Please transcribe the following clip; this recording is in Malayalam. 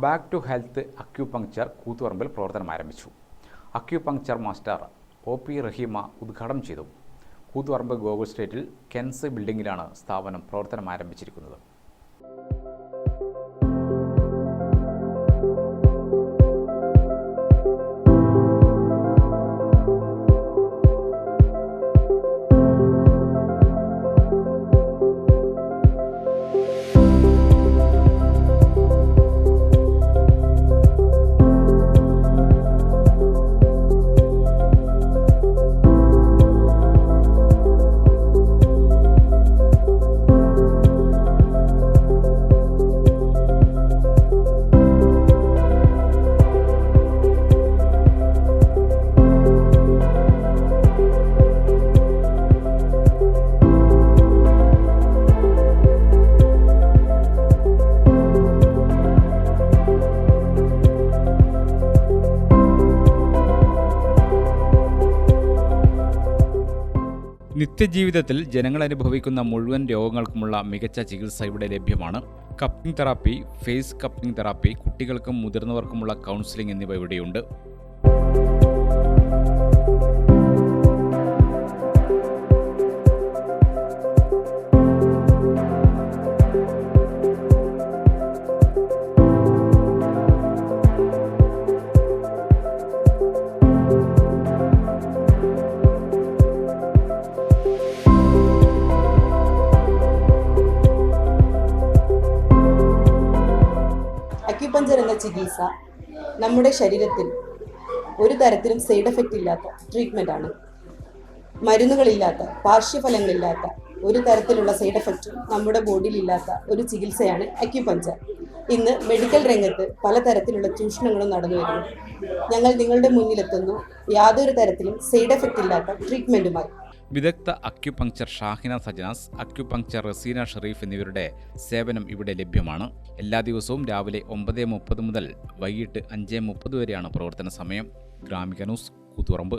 ബാക്ക് ടു ഹെൽത്ത് അക്യൂപങ്ക്ചർ കൂത്തുപറമ്പിൽ പ്രവർത്തനം ആരംഭിച്ചു. അക്യൂപങ്ക്ചർ മാസ്റ്റർ OP റഹീമ ഉദ്ഘാടനം ചെയ്തു. കൂത്തുപറമ്പ് ഗോകുൽ സ്ട്രീറ്റിൽ കെൻസ് ബിൽഡിംഗിലാണ് സ്ഥാപനം പ്രവർത്തനം ആരംഭിച്ചിരിക്കുന്നത്. നിത്യജീവിതത്തിൽ ജനങ്ങൾ അനുഭവിക്കുന്ന മുഴുവൻ രോഗങ്ങൾക്കുമുള്ള മികച്ച ചികിത്സ ഇവിടെ ലഭ്യമാണ്. Cupping therapy, face cupping therapy, കുട്ടികൾക്കും മുതിർന്നവർക്കുമുള്ള കൗൺസിലിംഗ് എന്നിവ ഇവിടെയുണ്ട്. അക്യുപഞ്ചർ എന്ന ചികിത്സ നമ്മുടെ ശരീരത്തിൽ ഒരു തരത്തിലും സൈഡ് എഫക്റ്റ് ഇല്ലാത്ത ട്രീറ്റ്മെൻറ്റാണ്. മരുന്നുകളില്ലാത്ത, പാർശ്വഫലങ്ങളില്ലാത്ത, ഒരു തരത്തിലുള്ള സൈഡ് എഫക്റ്റും നമ്മുടെ ബോഡിയിൽ ഇല്ലാത്ത ഒരു ചികിത്സയാണ് അക്യുപഞ്ചർ. ഇന്ന് മെഡിക്കൽ രംഗത്ത് പലതരത്തിലുള്ള ചൂഷണങ്ങളും നടന്നു വരുന്നു. ഞങ്ങൾ നിങ്ങളുടെ മുന്നിലെത്തുന്നു യാതൊരു തരത്തിലും സൈഡ് എഫക്റ്റ് ഇല്ലാത്ത ട്രീറ്റ്മെൻറ്റുമായി. വിദഗ്ധ അക്യുപങ്ക്ചർ ഷാഹിന സജനാസ്, അക്യുപങ്ക്ചർ റസീന ഷെറീഫ് എന്നിവരുടെ സേവനം ഇവിടെ ലഭ്യമാണ്. എല്ലാ ദിവസവും രാവിലെ 9:30 മുതൽ വൈകിട്ട് 5:30 വരെയാണ് പ്രവർത്തന സമയം. ഗ്രാമിക ന്യൂസ്, കൂത്തുപറമ്പ്.